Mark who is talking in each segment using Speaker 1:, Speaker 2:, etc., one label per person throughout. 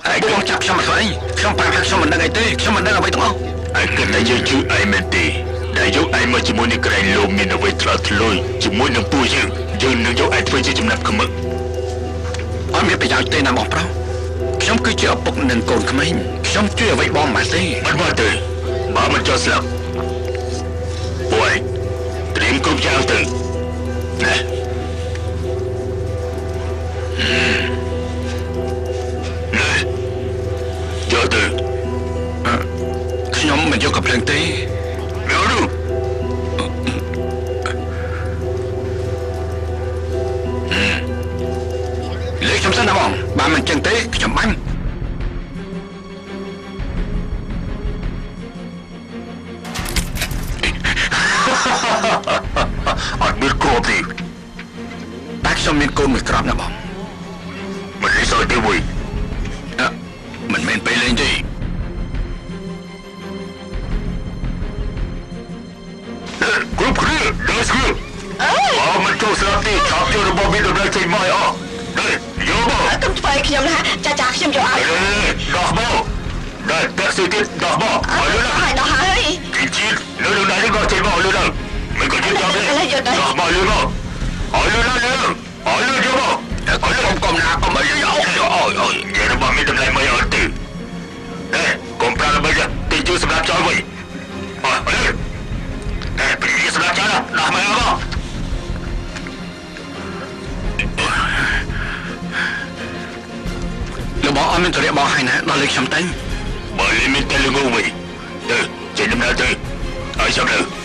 Speaker 1: បងចាប់ខ្ញុំមកធ្វើអីខ្ញុំប្រាប់ថាខ្ញុំមិនដឹងអីទេខ្ញុំមិនដឹងអ្វីទាំងអស់ឯគិតតែយើងជួយឯមែនទេដែលយកឯមកជាមួយនឹងក្រែងលោមមានអ្វីឆ្លាតឆ្លុយជាមួយនឹងពួកយើងនឹងយកឯធ្វើជាចំណាប់ខ្មឹកអត់មានប្រយោជន៍ទេណាបងប្រុសខ្ញុំគឺជាឪពុកនិងកូនក្មេងខ្ញុំជួយអ្វីបងមិនទេមិនទេបើមិនចោះស្លាប់ពួកឯងត្រៀមគ្រប់យ៉ាងទៅណាយកទៅខ្ញុំមិនយកកំភ្លើងទេយកទៅលេខខ្ញុំសិនណាបងបើមិនចឹងទេខ្ញុំបាញ់អត់មានគ្រាប់ទេតែខ្ញុំមានកូនមួយគ្រាប់ណាបងមិនលេងសើចទេវើយមិនមែនពេលលេងទេគ្រប់គ្នាដល់ស្គាល់បើមិនចូលស្លាប់ទេឆាប់យករបស់មានតម្លៃចេញមកអស់យកមកកុំធ្វើឲ្យខ្ញុំណាចាខ្ញុំយកឲ្យដោះមកដល់តែសិទ្ធិដោះមកឲ្យលឿនឲ្យដោះហើយជីលឿនដល់នេះក៏ចេញមកលឿនមិនក៏យកទេដោះមកលឿនមកឲ្យលឿនយកមកឲ្យលឿនកុំណាកុំឲ្យយករបស់មានតម្លៃមកអត់ទេកុំប្រើរបស់ទីជួយសម្រាប់ចោលវិញអត់លឿនពីសម្រាប់ចោលដោះមកលោកបងអត់មានទរៈបងហើយណាដល់លេខខ្ញុំទៅបើលេខមានតែលងវិញទៅចេញដំណើរទៅឲ្យខ្ញុំទៅ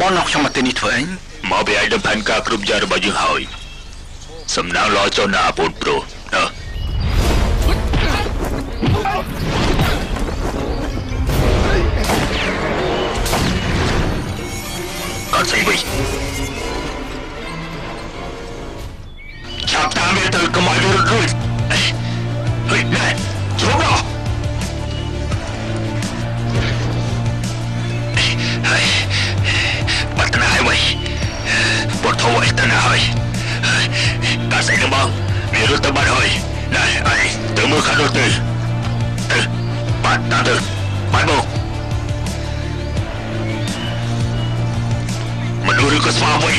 Speaker 1: បងnokខ្ញុំមកទីនេះធ្វើអីមកពីឯកផែនការគ្រប់យ៉ាងរបស់យើងហើយសំដៅល្អចុះណាបងប្រុសអត់ស្អីវិញចាប់តាមវាទៅកុំឲ្យវារត់រួចហេណែចូលមកបត់ធោឯតាណាហើយកាស្អីនឹងបងមានរត់ទៅបាត់ហើយណែអីទៅមើលខាងនោះទៅបាត់តាមទៅបាត់មកមនុស្សឬក៏ស្វាវិញ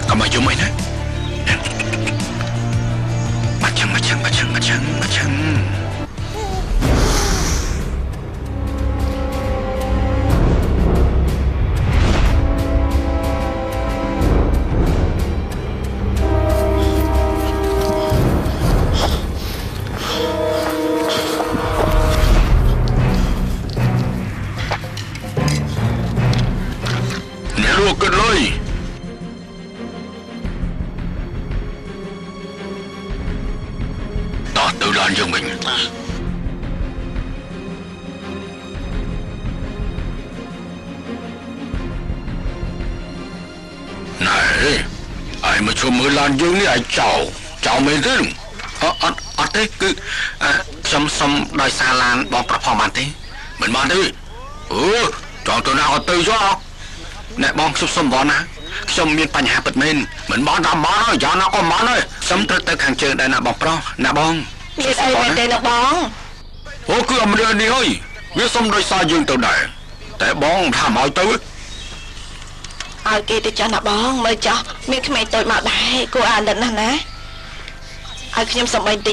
Speaker 1: កុំមកយំអីណាយើងនេះឲ្យចោលមែនទេអត់ទេគឺខ្ញុំសុំដោយសារឡានបងប្រផងបានទេមិនបានទេចង់ទៅណាក៏ទៅចុះណែបងសុំបងណាខ្ញុំមានបញ្ហាពិតមែនមិនបងតាមបងហើយយ៉ាងណាក៏មកហើយខ្ញុំត្រូវទៅខាងជើងដែរណាបងប្រុសណាបងមានអីមែនទេណាបងគឺអមរនេះហើយវាសុំដោយសារយើងទៅដែរតែបងថាមកទៅឲ្យគេទៅចាស់ណាបងមើលចាស់មានក្មេងតូចមកដែរគួរអាណិតណាស់ណាឲ្យខ្ញុំសំបី